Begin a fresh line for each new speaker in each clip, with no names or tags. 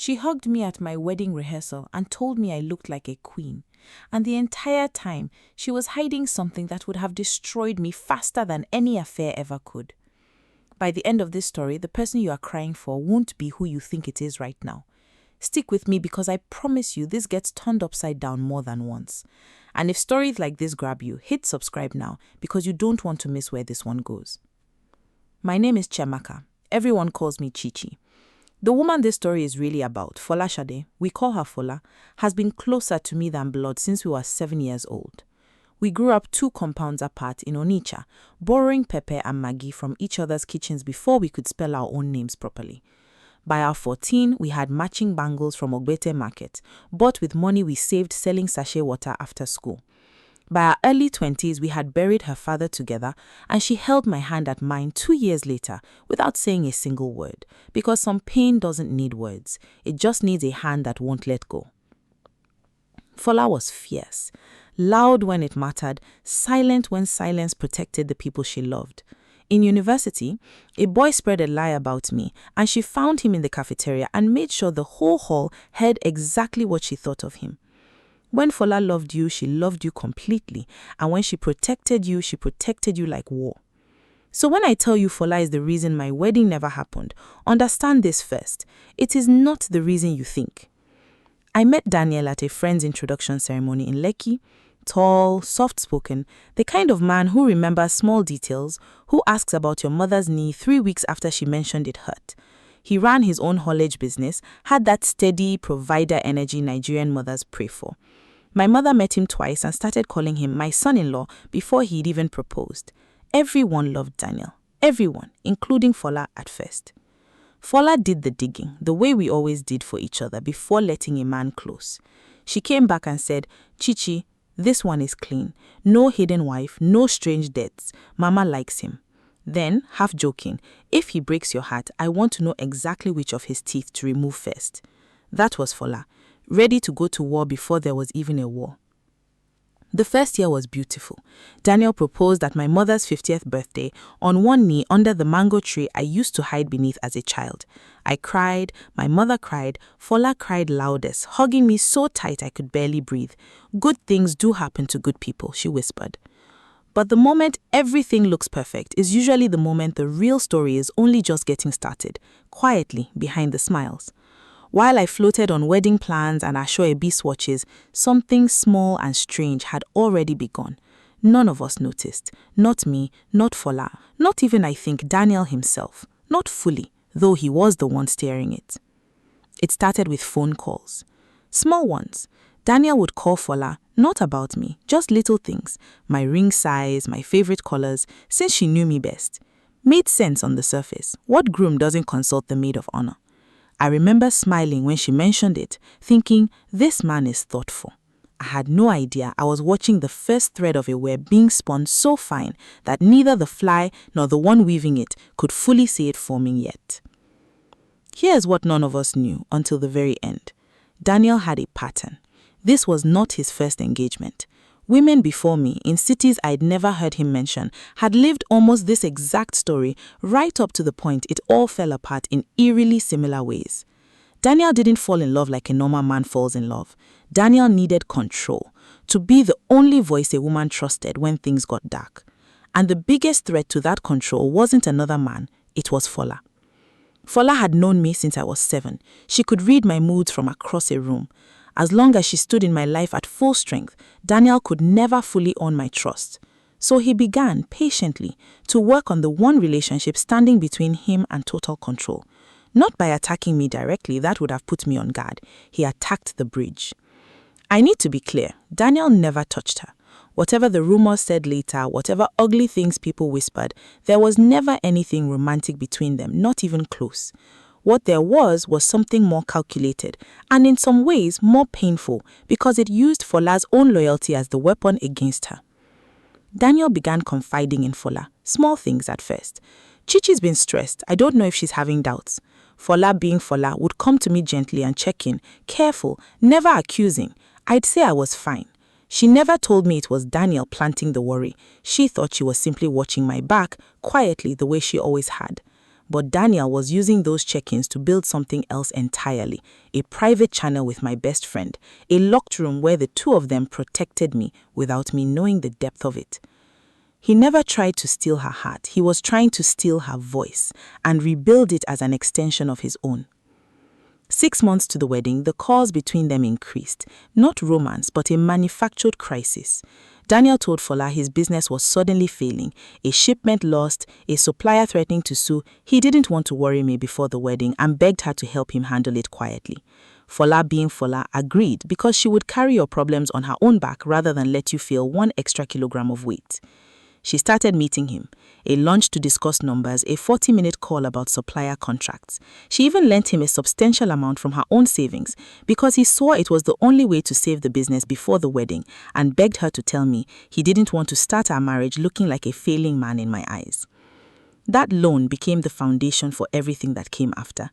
She hugged me at my wedding rehearsal and told me I looked like a queen. And the entire time, she was hiding something that would have destroyed me faster than any affair ever could. By the end of this story, the person you are crying for won't be who you think it is right now. Stick with me because I promise you this gets turned upside down more than once. And if stories like this grab you, hit subscribe now because you don't want to miss where this one goes. My name is Chiamaka. Everyone calls me Chichi. The woman this story is really about, Fola Shade, we call her Fola, has been closer to me than blood since we were 7 years old. We grew up 2 compounds apart in Onitsha, borrowing pepper and Maggi from each other's kitchens before we could spell our own names properly. By our 14, we had matching bangles from Ogbete Market, bought with money we saved selling sachet water after school. By our early 20s, we had buried her father together, and she held my hand at mine 2 years later without saying a single word, because some pain doesn't need words. It just needs a hand that won't let go. Fola was fierce, loud when it mattered, silent when silence protected the people she loved. In university, a boy spread a lie about me, and she found him in the cafeteria and made sure the whole hall heard exactly what she thought of him. When Fola loved you, she loved you completely, and when she protected you like war. So when I tell you Fola is the reason my wedding never happened, understand this first. It is not the reason you think. I met Daniel at a friend's introduction ceremony in Lekki. Tall, soft-spoken, the kind of man who remembers small details, who asks about your mother's knee 3 weeks after she mentioned it hurt. He ran his own haulage business, had that steady provider energy Nigerian mothers pray for. My mother met him twice and started calling him my son-in-law before he'd even proposed. Everyone loved Daniel. Everyone, including Fola at first. Fola did the digging, the way we always did for each other before letting a man close. She came back and said, "Chichi, this one is clean. No hidden wife, no strange debts. Mama likes him." Then, half joking, "If he breaks your heart, I want to know exactly which of his teeth to remove first." That was Fola, ready to go to war before there was even a war. The first year was beautiful. Daniel proposed at my mother's 50th birthday on one knee under the mango tree I used to hide beneath as a child. I cried, my mother cried, Fola cried loudest, hugging me so tight I could barely breathe. "Good things do happen to good people," she whispered. But the moment everything looks perfect is usually the moment the real story is only just getting started, quietly behind the smiles. While I floated on wedding plans and Ashoebi swatches, something small and strange had already begun. None of us noticed. Not me, not Fola, not even I think Daniel himself. Not fully, though he was the one steering it. It started with phone calls. Small ones. Daniel would call Fola, not about me, just little things. My ring size, my favorite colors, since she knew me best. Made sense on the surface. What groom doesn't consult the maid of honor? I remember smiling when she mentioned it, thinking, this man is thoughtful. I had no idea I was watching the first thread of a web being spun so fine that neither the fly nor the one weaving it could fully see it forming yet. Here's what none of us knew until the very end. Daniel had a pattern. This was not his first engagement. Women before me, in cities I'd never heard him mention, had lived almost this exact story right up to the point it all fell apart in eerily similar ways. Daniel didn't fall in love like a normal man falls in love. Daniel needed control, to be the only voice a woman trusted when things got dark. And the biggest threat to that control wasn't another man, it was Fola. Fola had known me since I was 7. She could read my moods from across a room. As long as she stood in my life at full strength, Daniel could never fully earn my trust. So he began, patiently, to work on the one relationship standing between him and total control. Not by attacking me directly, that would have put me on guard. He attacked the bridge. I need to be clear, Daniel never touched her. Whatever the rumors said later, whatever ugly things people whispered, there was never anything romantic between them, not even close. What there was something more calculated, and in some ways more painful, because it used Fola's own loyalty as the weapon against her. Daniel began confiding in Fola, small things at first. "Chichi's been stressed, I don't know if she's having doubts." Fola, being Fola, would come to me gently and check in, careful, never accusing. I'd say I was fine. She never told me it was Daniel planting the worry. She thought she was simply watching my back, quietly the way she always had. But Daniel was using those check-ins to build something else entirely, a private channel with my best friend, a locked room where the two of them protected me without me knowing the depth of it. He never tried to steal her heart. He was trying to steal her voice and rebuild it as an extension of his own. 6 months to the wedding, the calls between them increased. Not romance, but a manufactured crisis. Daniel told Fola his business was suddenly failing, a shipment lost, a supplier threatening to sue. He didn't want to worry me before the wedding and begged her to help him handle it quietly. Fola, being Fola, agreed because she would carry your problems on her own back rather than let you feel 1 extra kilogram of weight. She started meeting him, a lunch to discuss numbers, a 40-minute call about supplier contracts. She even lent him a substantial amount from her own savings because he swore it was the only way to save the business before the wedding and begged her to tell me he didn't want to start our marriage looking like a failing man in my eyes. That loan became the foundation for everything that came after.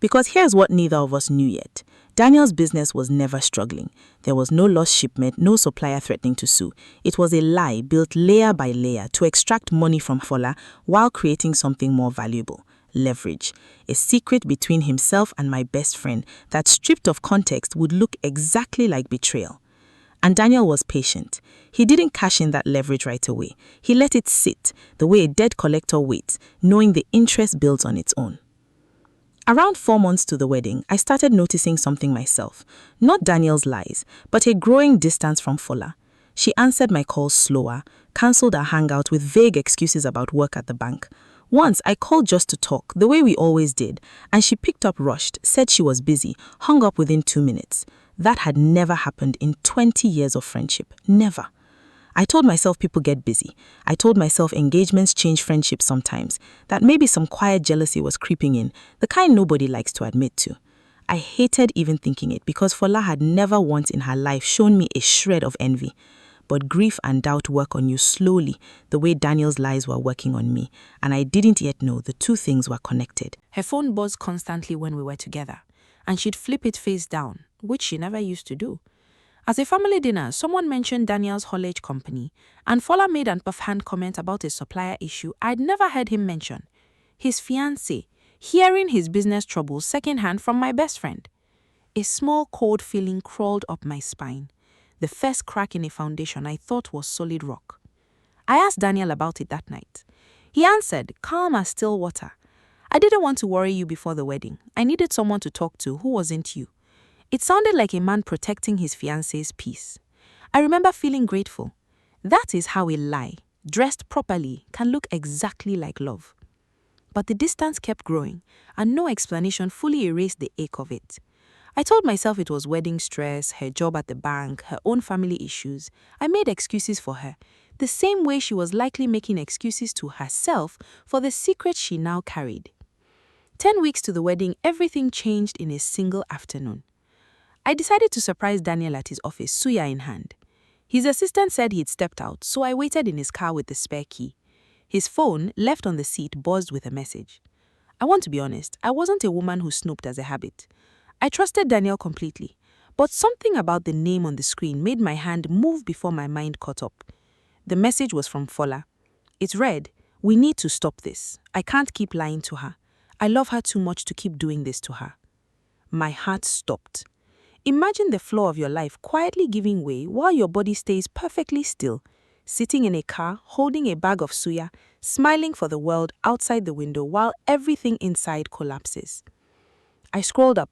Because here's what neither of us knew yet. Daniel's business was never struggling. There was no lost shipment, no supplier threatening to sue. It was a lie built layer by layer to extract money from Fola while creating something more valuable. Leverage. A secret between himself and my best friend that, stripped of context, would look exactly like betrayal. And Daniel was patient. He didn't cash in that leverage right away. He let it sit, the way a debt collector waits, knowing the interest builds on its own. Around 4 months to the wedding, I started noticing something myself. Not Daniel's lies, but a growing distance from Fola. She answered my calls slower, cancelled our hangout with vague excuses about work at the bank. Once, I called just to talk, the way we always did, and she picked up rushed, said she was busy, hung up within 2 minutes. That had never happened in 20 years of friendship. Never. I told myself people get busy. I told myself engagements change friendships sometimes, that maybe some quiet jealousy was creeping in, the kind nobody likes to admit to. I hated even thinking it because Fola had never once in her life shown me a shred of envy. But grief and doubt work on you slowly, the way Daniel's lies were working on me, and I didn't yet know the two things were connected. Her phone buzzed constantly when we were together, and she'd flip it face down, which she never used to do. At a family dinner, someone mentioned Daniel's haulage company, and Fola made an offhand comment about a supplier issue I'd never heard him mention. His fiancé, hearing his business troubles secondhand from my best friend. A small cold feeling crawled up my spine. The first crack in a foundation I thought was solid rock. I asked Daniel about it that night. He answered, calm as still water. I didn't want to worry you before the wedding. I needed someone to talk to who wasn't you. It sounded like a man protecting his fiancé's peace. I remember feeling grateful. That is how a lie, dressed properly, can look exactly like love. But the distance kept growing, and no explanation fully erased the ache of it. I told myself it was wedding stress, her job at the bank, her own family issues. I made excuses for her, the same way she was likely making excuses to herself for the secret she now carried. 10 weeks to the wedding, everything changed in a single afternoon. I decided to surprise Daniel at his office, suya in hand. His assistant said he'd stepped out, so I waited in his car with the spare key. His phone, left on the seat, buzzed with a message. I want to be honest, I wasn't a woman who snooped as a habit. I trusted Daniel completely, but something about the name on the screen made my hand move before my mind caught up. The message was from Fola. It read, "We need to stop this. I can't keep lying to her. I love her too much to keep doing this to her." My heart stopped. Imagine the flow of your life quietly giving way while your body stays perfectly still, sitting in a car, holding a bag of suya, smiling for the world outside the window while everything inside collapses. I scrolled up.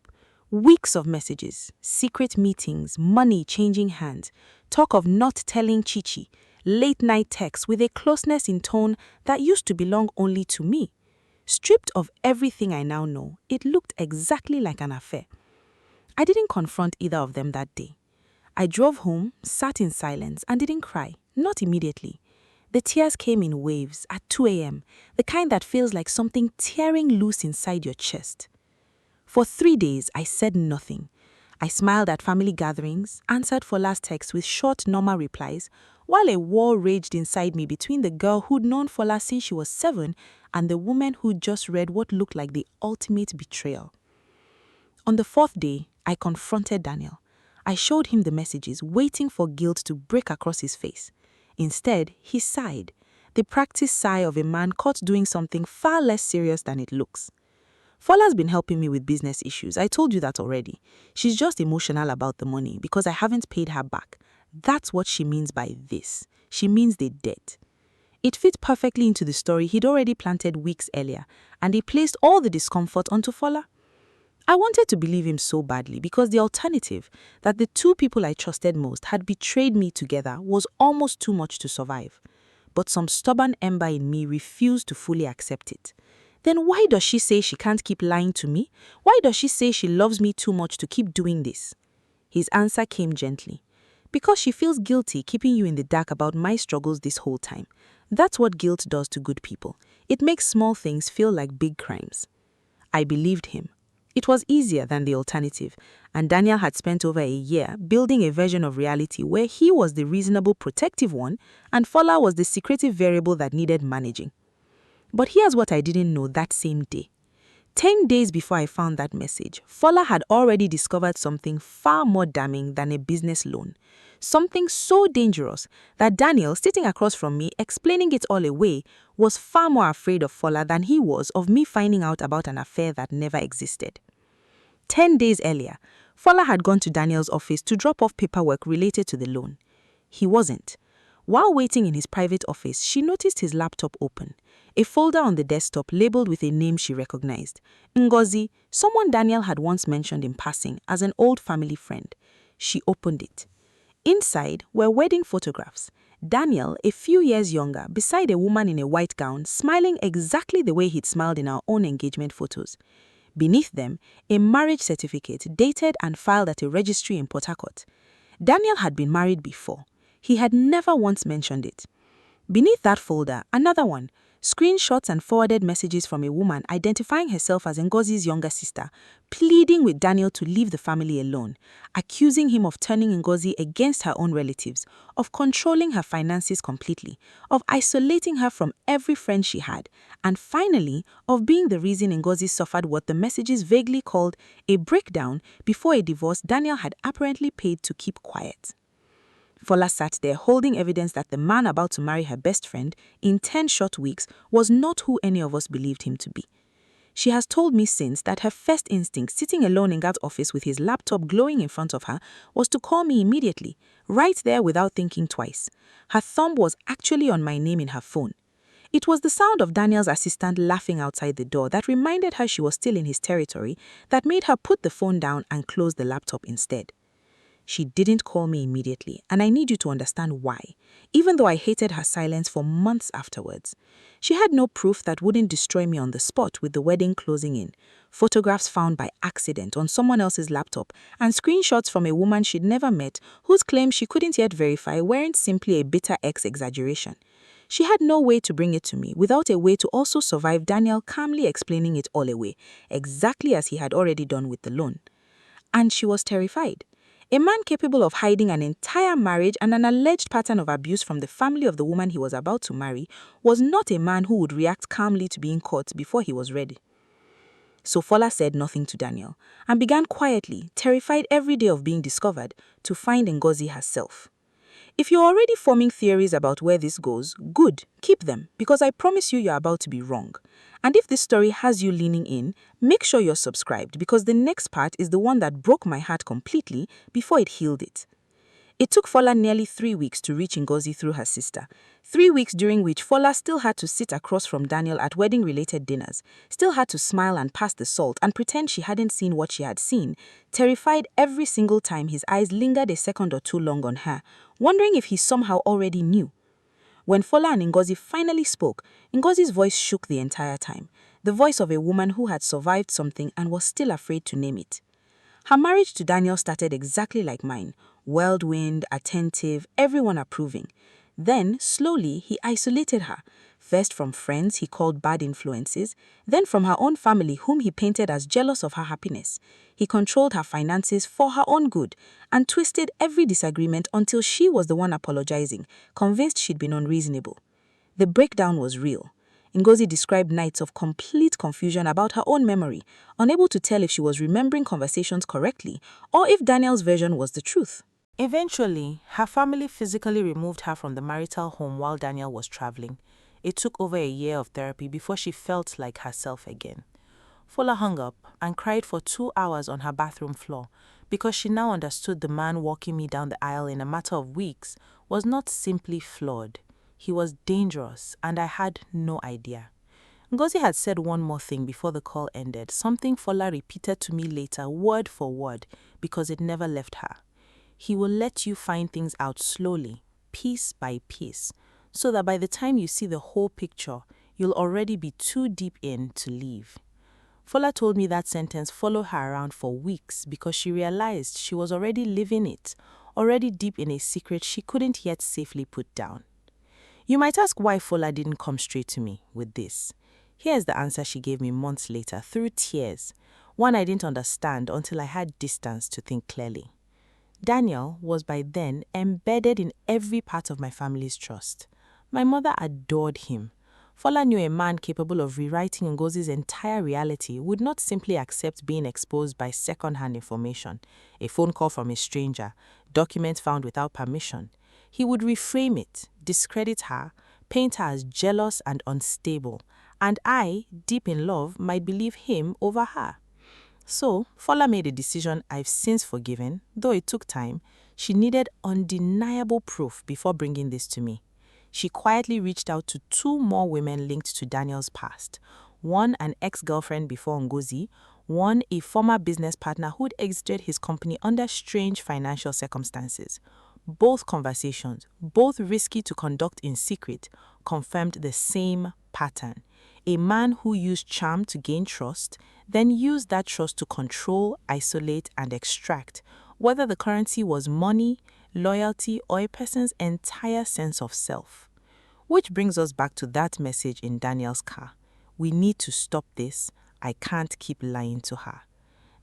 Weeks of messages, secret meetings, money changing hands, talk of not telling Chichi, late-night texts with a closeness in tone that used to belong only to me. Stripped of everything I now know, it looked exactly like an affair. I didn't confront either of them that day. I drove home, sat in silence, and didn't cry, not immediately. The tears came in waves at 2 a.m., the kind that feels like something tearing loose inside your chest. For 3 days, I said nothing. I smiled at family gatherings, answered Fola's texts with short, normal replies, while a war raged inside me between the girl who'd known Fola since she was 7 and the woman who'd just read what looked like the ultimate betrayal. On the 4th day, I confronted Daniel. I showed him the messages, waiting for guilt to break across his face. Instead, he sighed.
the practiced sigh of a man caught doing something far less serious than it looks. Fola's been helping me with business issues. I told you that already. She's just emotional about the money because I haven't paid her back. That's what she means by this. She means the debt. It fit perfectly into the story he'd already planted weeks earlier, and he placed all the discomfort onto Fola. I wanted to believe him so badly because the alternative, that the two people I trusted most had betrayed me together, was almost too much to survive. But some stubborn ember in me refused to fully accept it. Then why does she say she can't keep lying to me? Why does she say she loves me too much to keep doing this? His answer came gently. Because she feels guilty keeping you in the dark about my struggles this whole time. That's what guilt does to good people. It makes small things feel like big crimes. I believed him. It was easier than the alternative, and Daniel had spent over a year building a version of reality where he was the reasonable, protective one, and Fola was the secretive variable that needed managing. But here's what I didn't know that same day. 10 days before I found that message, Fola had already discovered something far more damning than a business loan. Something so dangerous that Daniel, sitting across from me, explaining it all away, was far more afraid of Fola than he was of me finding out about an affair that never existed. 10 days earlier, Fola had gone to Daniel's office to drop off paperwork related to the loan. He wasn't. While waiting in his private office, she noticed his laptop open. A folder on the desktop labeled with a name she recognized. Ngozi, someone Daniel had once mentioned in passing as an old family friend. She opened it. Inside were wedding photographs. Daniel, a few years younger, beside a woman in a white gown, smiling exactly the way he'd smiled in our own engagement photos. Beneath them, a marriage certificate dated and filed at a registry in Port Harcourt. Daniel had been married before. He had never once mentioned it. Beneath that folder, another one, screenshots and forwarded messages from a woman identifying herself as Ngozi's younger sister, pleading with Daniel to leave the family alone, accusing him of turning Ngozi against her own relatives, of controlling her finances completely, of isolating her from every friend she had, and finally, of being the reason Ngozi suffered what the messages vaguely called a breakdown before a divorce Daniel had apparently paid to keep quiet. Fola sat there holding evidence that the man about to marry her best friend in 10 short weeks was not who any of us believed him to be. She has told me since that her first instinct sitting alone in that office with his laptop glowing in front of her was to call me immediately, right there without thinking twice. Her thumb was actually on my name in her phone. It was the sound of Daniel's assistant laughing outside the door that reminded her she was still in his territory that made her put the phone down and close the laptop instead. She didn't call me immediately, and I need you to understand why, even though I hated her silence for months afterwards. She had no proof that wouldn't destroy me on the spot with the wedding closing in, photographs found by accident on someone else's laptop, and screenshots from a woman she'd never met whose claims she couldn't yet verify weren't simply a bitter ex-exaggeration. She had no way to bring it to me without a way to also survive Daniel calmly explaining it all away, exactly as he had already done with the loan. And she was terrified. A man capable of hiding an entire marriage and an alleged pattern of abuse from the family of the woman he was about to marry was not a man who would react calmly to being caught before he was ready. So Fola said nothing to Daniel and began quietly, terrified every day of being discovered, to find Ngozi herself. If you're already forming theories about where this goes, good, keep them, because I promise you're about to be wrong. And if this story has you leaning in, make sure you're subscribed, because the next part is the one that broke my heart completely before it healed it. It took Fola nearly 3 weeks to reach Ngozi through her sister. 3 weeks during which Fola still had to sit across from Daniel at wedding-related dinners, still had to smile and pass the salt and pretend she hadn't seen what she had seen, terrified every single time his eyes lingered a second or two long on her, wondering if he somehow already knew. When Fola and Ngozi finally spoke, Ngozi's voice shook the entire time, the voice of a woman who had survived something and was still afraid to name it. Her marriage to Daniel started exactly like mine, whirlwind, attentive, everyone approving. Then, slowly, he isolated her, first from friends he called bad influences, then from her own family whom he painted as jealous of her happiness. He controlled her finances for her own good and twisted every disagreement until she was the one apologizing, convinced she'd been unreasonable. The breakdown was real. Ngozi described nights of complete confusion about her own memory, unable to tell if she was remembering conversations correctly or if Daniel's version was the truth. Eventually, her family physically removed her from the marital home while Daniel was traveling.
It took over a year of therapy before she felt like herself again. Fola hung up and cried for 2 hours on her bathroom floor because she now understood the man walking me down the aisle in a matter of weeks was not simply flawed. He was dangerous, and I had no idea. Ngozi had said one more thing before the call ended, something Fola repeated to me later, word for word, because it never left her. He will let you find things out slowly, piece by piece, so that by the time you see the whole picture, you'll already be too deep in to leave. Fola told me that sentence followed her around for weeks because she realized she was already living it, already deep in a secret she couldn't yet safely put down. You might ask why Fola didn't come straight to me with this. Here's the answer she gave me months later, through tears, one I didn't understand until I had distance to think clearly. Daniel was by then embedded in every part of my family's trust. My mother adored him. Fola knew a man capable of rewriting Ngozi's entire reality would not simply accept being exposed by second-hand information, a phone call from a stranger, documents found without permission. He would reframe it, discredit her, paint her as jealous and unstable, and I, deep in love, might believe him over her. So, Fola made a decision I've since forgiven, though it took time. She needed undeniable proof before bringing this to me. She quietly reached out to 2 more women linked to Daniel's past. One an ex-girlfriend before Ngozi, one a former business partner who'd exited his company under strange financial circumstances. Both conversations, both risky to conduct in secret, confirmed the same pattern. A man who used charm to gain trust, then used that trust to control, isolate, and extract, whether the currency was money, loyalty, or a person's entire sense of self. Which brings us back to that message in Daniel's car. We need to stop this. I can't keep lying to her.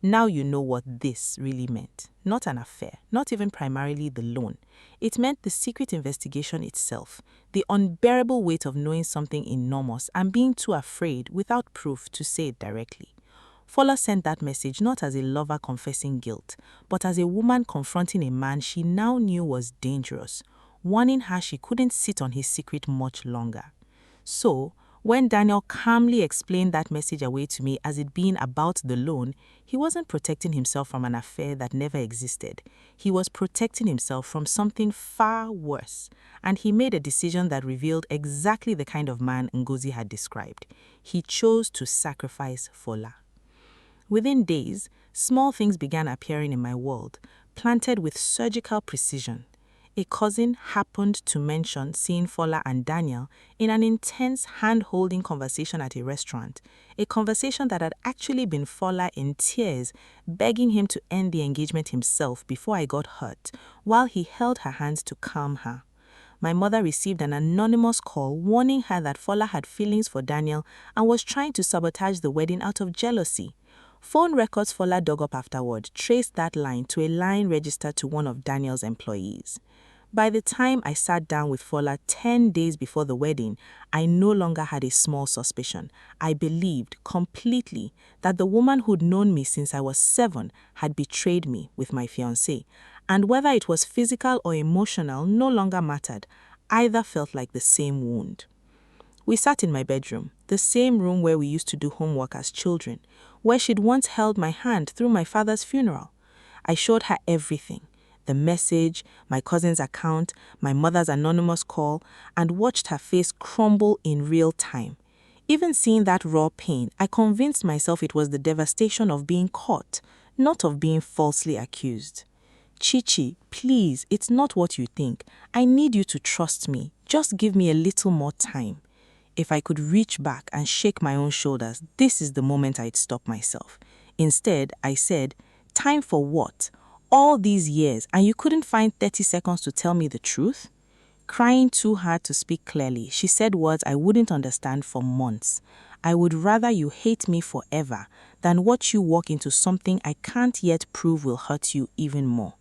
Now you know what this really meant. Not an affair, not even primarily the loan. It meant the secret investigation itself, the unbearable weight of knowing something enormous and being too afraid, without proof, to say it directly. Fola sent that message not as a lover confessing guilt, but as a woman confronting a man she now knew was dangerous, warning her she couldn't sit on his secret much longer. So, when Daniel calmly explained that message away to me as it being about the loan, he wasn't protecting himself from an affair that never existed. He was protecting himself from something far worse, and he made a decision that revealed exactly the kind of man Ngozi had described. He chose to sacrifice Fola. Within days, small things began appearing in my world, planted with surgical precision. A cousin happened to mention seeing Fola and Daniel in an intense hand-holding conversation at a restaurant, a conversation that had actually been Fola in tears, begging him to end the engagement himself before I got hurt, while he held her hands to calm her. My mother received an anonymous call warning her that Fola had feelings for Daniel and was trying to sabotage the wedding out of jealousy. Phone records Fola dug up afterward traced that line to a line registered to one of Daniel's employees. By the time I sat down with Fola 10 days before the wedding, I no longer had a small suspicion. I believed completely that the woman who'd known me since I was 7 had betrayed me with my fiancé, and whether it was physical or emotional no longer mattered. Either felt like the same wound. We sat in my bedroom, the same room where we used to do homework as children, where she'd once held my hand through my father's funeral. I showed her everything. The message, my cousin's account, my mother's anonymous call, and watched her face crumble in real time. Even seeing that raw pain, I convinced myself it was the devastation of being caught, not of being falsely accused. Chichi, please, it's not what you think. I need you to trust me. Just give me a little more time. If I could reach back and shake my own shoulders, this is the moment I'd stop myself. Instead, I said, time for what? All these years, and you couldn't find 30 seconds to tell me the truth? Crying too hard to speak clearly, she said words I wouldn't understand for months. I would rather you hate me forever than watch you walk into something I can't yet prove will hurt you even more.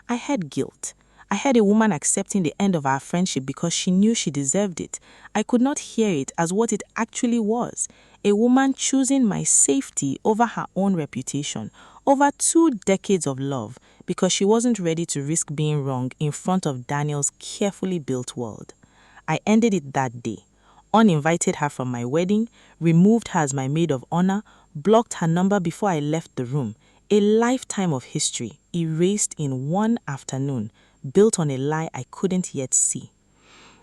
I had guilt. I had a woman accepting the end of our friendship because she knew she deserved it. I could not hear it as what it actually was. A woman choosing my safety over her own reputation, over 2 decades of love, because she wasn't ready to risk being wrong in front of Daniel's carefully built world. I ended it that day,
uninvited her from my wedding, removed her as my maid of honor, blocked her number before I left the room. A lifetime of history erased in one afternoon, built on a lie I couldn't yet see.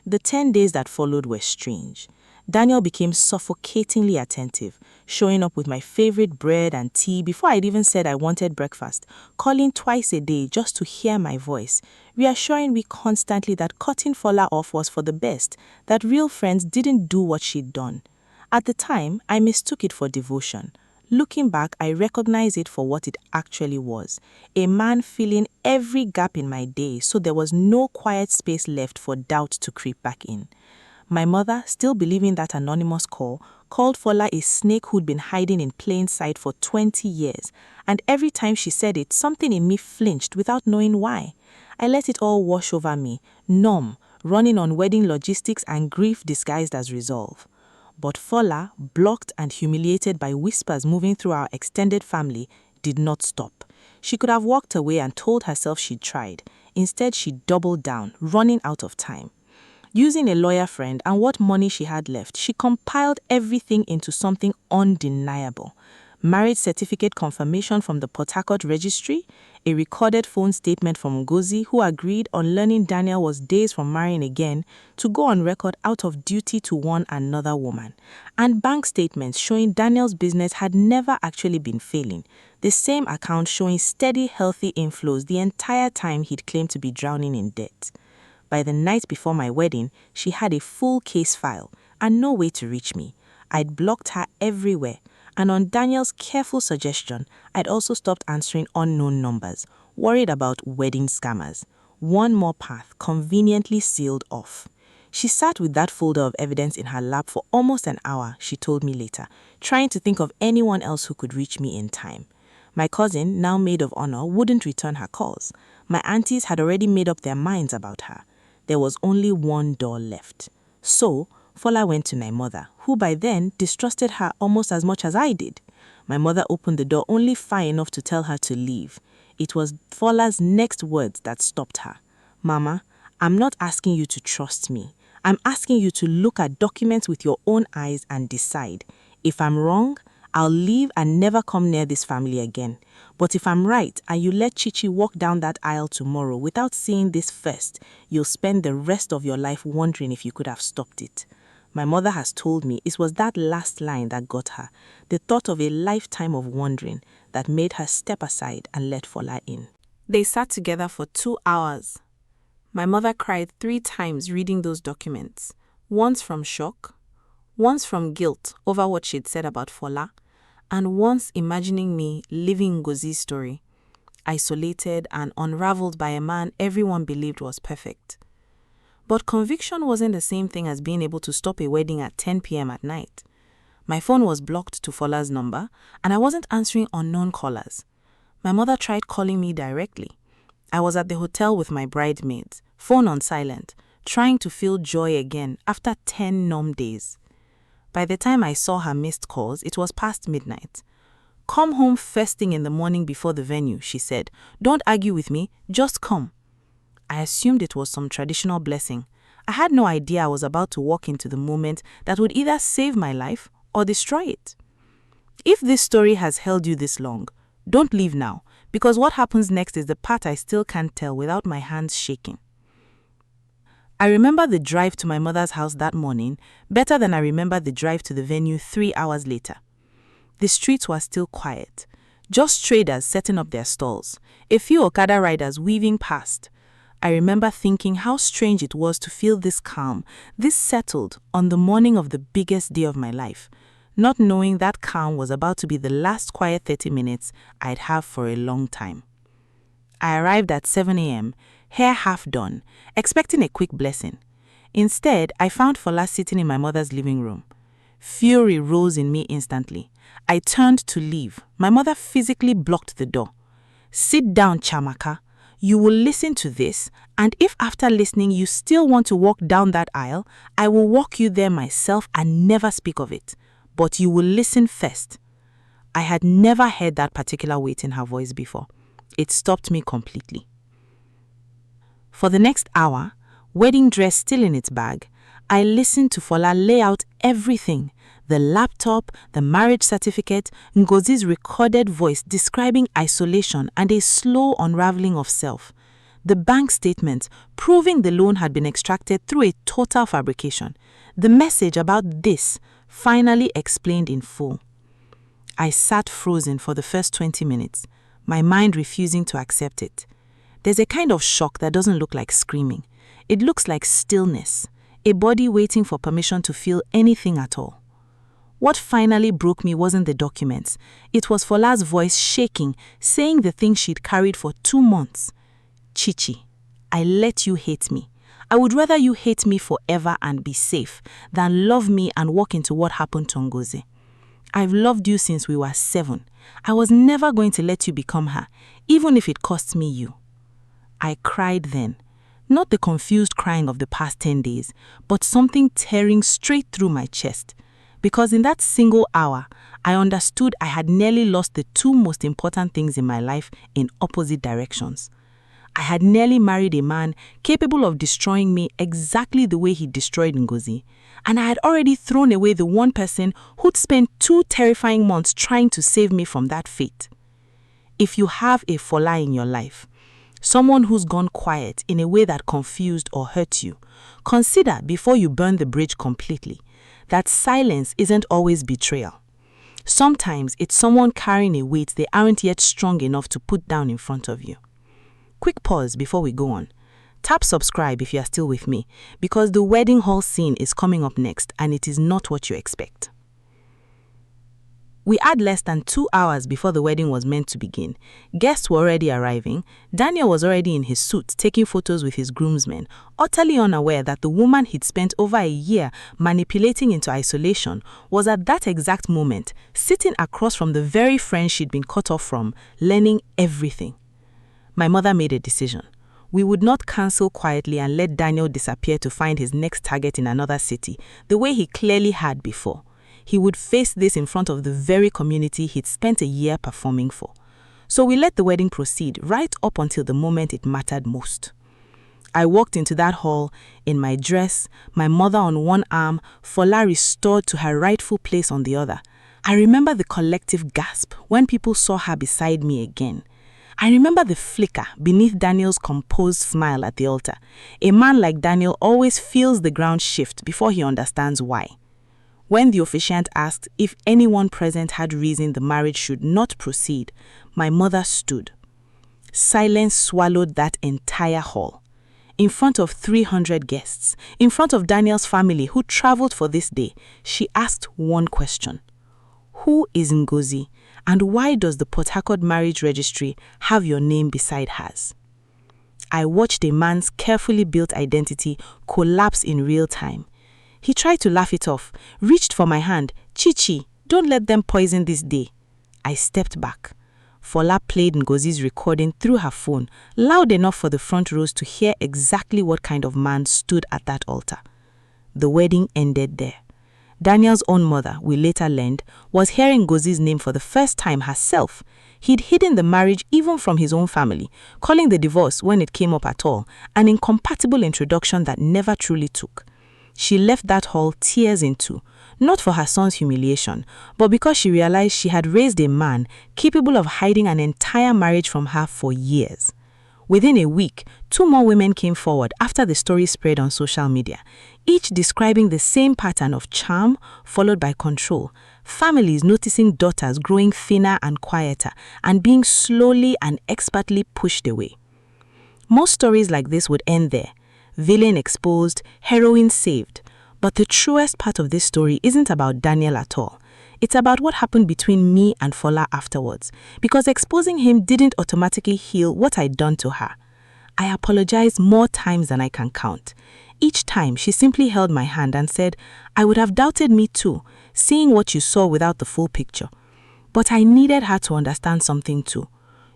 The 10 days that followed were strange. Daniel became suffocatingly attentive, showing up with my favorite bread and tea before I'd even said I wanted breakfast, calling twice a day just to hear my voice, reassuring me constantly that cutting Fola off was for the best, that real friends didn't do what she'd done. At the time, I mistook it for devotion. Looking back, I recognize it for what it actually was. A man filling every gap in my day so there was no quiet space left for doubt to creep back in. My mother, still believing that anonymous call, called Fola a snake who'd been hiding in plain sight for 20 years, and every time she said it, something in me flinched without knowing why. I let it all wash over me, numb, running on wedding logistics and grief disguised as resolve. But Fola, blocked and humiliated by whispers moving through our extended family, did not stop. She could have walked away and told herself she'd tried. Instead, she doubled down, running out of time. Using a lawyer friend and what money she had left, she compiled everything into something undeniable. Marriage certificate confirmation from the Port Harcourt registry, a recorded phone statement from Ngozi, who agreed on learning Daniel was days from marrying again to go on record out of duty to one another woman, and bank statements showing Daniel's business had never actually been failing, the same account showing steady, healthy inflows the entire time he'd claimed to be drowning in debt. By the night before my wedding, she had a full case file and no way to reach me. I'd blocked her everywhere, and on Daniel's careful suggestion, I'd also stopped answering unknown numbers, worried about wedding scammers. One more path conveniently sealed off. She sat with that folder of evidence in her lap for almost an hour, she told me later, trying to think of anyone else who could reach me in time. My cousin, now maid of honor, wouldn't return her calls. My aunties had already made up their minds about her. There was only one door left. So, Fola went to my mother, who by then distrusted her almost as much as I did. My mother opened the door only far enough to tell her to leave. It was Fola's next words that stopped her. "Mama, I'm not asking you to trust me. I'm asking you to look at documents with your own eyes and decide. If I'm wrong, I'll leave and never come near this family again. But if I'm right and you let Chichi walk down that aisle tomorrow without seeing this first, you'll spend the rest of your life wondering if you could have stopped it." My mother has told me it was that last line that got her, the thought of a lifetime of wondering, that made her step aside and let Fola in. They sat together for 2 hours. My mother cried 3 times reading those documents, once from shock, once from guilt over what she'd said about Fola, and once imagining me living Ngozi's story, isolated and unraveled by a man everyone believed was perfect. But conviction wasn't the same thing as being able to stop a wedding at 10 p.m. at night. My phone was blocked to Fola's number, and I wasn't answering unknown callers. My mother tried calling me directly. I was at the hotel with my bridesmaids, phone on silent, trying to feel joy again after 10 numb days. By the time I saw her missed calls, it was past midnight. "Come home first thing in the morning before the venue," she said. "Don't argue with me, just come." I assumed it was some traditional blessing. I had no idea I was about to walk into the moment that would either save my life or destroy it. If this story has held you this long, don't leave now, because what happens next is the part I still can't tell without my hands shaking. I remember the drive to my mother's house that morning better than I remember the drive to the venue 3 hours later. The streets were still quiet, just traders setting up their stalls, a few Okada riders weaving past. I remember thinking how strange it was to feel this calm, this settled on the morning of the biggest day of my life, not knowing that calm was about to be the last quiet 30 minutes I'd have for a long time. I arrived at 7 a.m., hair half done, expecting a quick blessing. Instead, I found Fola sitting in my mother's living room. Fury rose in me instantly. I turned to leave. My mother physically blocked the door. "Sit down, Chamaka. You will listen to this, and if after listening you still want to walk down that aisle, I will walk you there myself and never speak of it. But you will listen first." I had never heard that particular weight in her voice before. It stopped me completely. For the next hour, wedding dress still in its bag, I listened to Fola lay out everything: the laptop, the marriage certificate, Ngozi's recorded voice describing isolation and a slow unraveling of self, the bank statement proving the loan had been extracted through a total fabrication, the message about this finally explained in full. I sat frozen for the first 20 minutes, my mind refusing to accept it. There's a kind of shock that doesn't look like screaming. It looks like stillness, a body waiting for permission to feel anything at all. What finally broke me wasn't the documents. It was Fola's voice shaking, saying the thing she'd carried for 2 months. Chichi, I let you hate me. I would rather you hate me forever and be safe than love me and walk into what happened to Ngozi. I've loved you since we were 7. I was never going to let you become her, even if it cost me you. I cried then. Not the confused crying of the past 10 days, but something tearing straight through my chest. Because in that single hour, I understood I had nearly lost the 2 most important things in my life in opposite directions. I had nearly married a man capable of destroying me exactly the way he destroyed Ngozi, and I had already thrown away the one person who'd spent 2 terrifying months trying to save me from that fate. If you have a Fola in your life, someone who's gone quiet in a way that confused or hurt you, consider before you burn the bridge completely that silence isn't always betrayal. Sometimes it's someone carrying a weight they aren't yet strong enough to put down in front of you. Quick pause before we go on. Tap subscribe if you are still with me, because the wedding hall scene is coming up next and it is not what you expect. We had less than 2 hours before the wedding was meant to begin. Guests were already arriving. Daniel was already in his suit taking photos with his groomsmen, utterly unaware that the woman he'd spent over a year manipulating into isolation was at that exact moment sitting across from the very friend she'd been cut off from, learning everything. My mother made a decision. We would not cancel quietly and let Daniel disappear to find his next target in another city, the way he clearly had before. He would face this in front of the very community he'd spent a year performing for. So we let the wedding proceed right up until the moment it mattered most. I walked into that hall in my dress, my mother on one arm, Fola restored to her rightful place on the other. I remember the collective gasp when people saw her beside me again. I remember the flicker beneath Daniel's composed smile at the altar. A man like Daniel always feels the ground shift before he understands why. When the officiant asked if anyone present had reason the marriage should not proceed, my mother stood. Silence swallowed that entire hall. In front of 300 guests, in front of Daniel's family who traveled for this day, she asked one question. Who is Ngozi, and why does the Port Harcourt Marriage Registry have your name beside hers? I watched a man's carefully built identity collapse in real time. He tried to laugh it off, reached for my hand. Chichi, don't let them poison this day. I stepped back. Fola played Ngozi's recording through her phone, loud enough for the front rows to hear exactly what kind of man stood at that altar. The wedding ended there. Daniel's own mother, we later learned, was hearing Ngozi's name for the first time herself. He'd hidden the marriage even from his own family, calling the divorce, when it came up at all, an incompatible introduction that never truly took. She left that hall tears into, not for her son's humiliation, but because she realized she had raised a man capable of hiding an entire marriage from her for years. Within a week, 2 more women came forward after the story spread on social media, each describing the same pattern of charm followed by control, families noticing daughters growing thinner and quieter and being slowly and expertly pushed away. Most stories like this would end there, villain exposed, heroine saved. But the truest part of this story isn't about Daniel at all. It's about what happened between me and Fola afterwards, because exposing him didn't automatically heal what I'd done to her. I apologized more times than I can count. Each time, she simply held my hand and said, I would have doubted me too, seeing what you saw without the full picture. But I needed her to understand something too.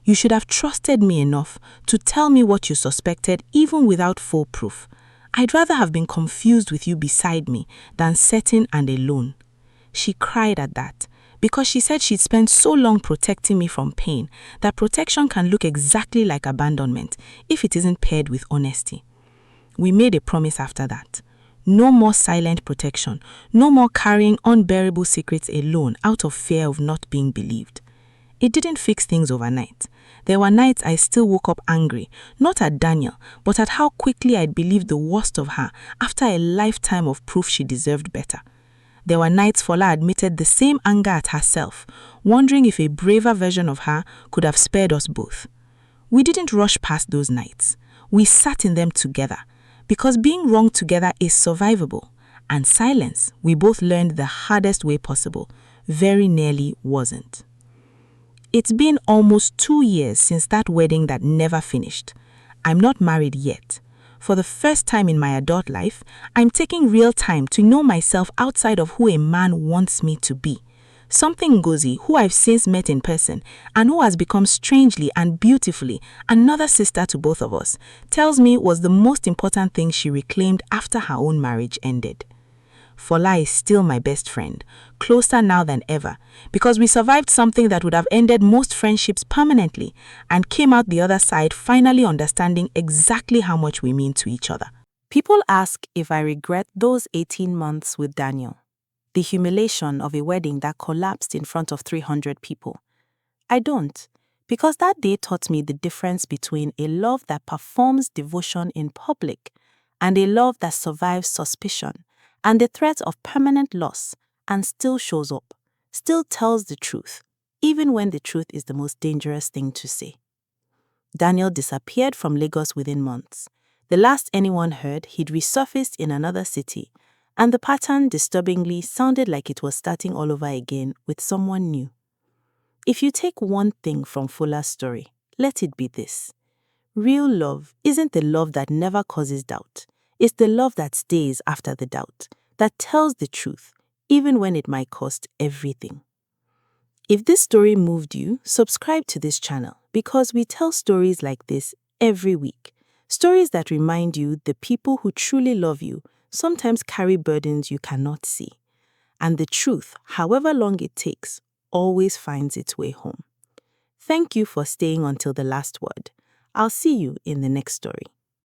You should have trusted me enough to tell me what you suspected even without full proof. I'd rather have been confused with you beside me than certain and alone. She cried at that, because she said she'd spent so long protecting me from pain that protection can look exactly like abandonment if it isn't paired with honesty. We made a promise after that. No more silent protection. No more carrying unbearable secrets alone out of fear of not being believed. It didn't fix things overnight. There were nights I still woke up angry, not at Daniel, but at how quickly I'd believed the worst of her after a lifetime of proof she deserved better. There were nights Fola admitted the same anger at herself, wondering if a braver version of her could have spared us both. We didn't rush past those nights. We sat in them together, because being wrong together is survivable, and silence, we both learned the hardest way possible, very nearly wasn't. It's been almost 2 years since that wedding that never finished. I'm not married yet. For the first time in my adult life, I'm taking real time to know myself outside of who a man wants me to be. Something Ngozi, who I've since met in person and who has become strangely and beautifully another sister to both of us, tells me was the most important thing she reclaimed after her own marriage ended. Fola is still my best friend, closer now than ever, because we survived something that would have ended most friendships permanently and came out the other side finally understanding exactly how much we mean to each other.
People ask if I regret those 18 months with Daniel, the humiliation of a wedding that collapsed in front of 300 people. I don't, because that day taught me the difference between a love that performs devotion in public and a love that survives suspicion and the threat of permanent loss and still shows up, still tells the truth, even when the truth is the most dangerous thing to say. Daniel disappeared from Lagos within months. The last anyone heard, he'd resurfaced in another city, and the pattern disturbingly sounded like it was starting all over again with someone new. If you take one thing from Fola's story, let it be this. Real love isn't the love that never causes doubt. It's the love that stays after the doubt, that tells the truth, even when it might cost everything. If this story moved you, subscribe to this channel because we tell stories like this every week. Stories that remind you the people who truly love you sometimes carry burdens you cannot see. And the truth, however long it takes, always finds its way home. Thank you for staying until the last word. I'll see you in the next story.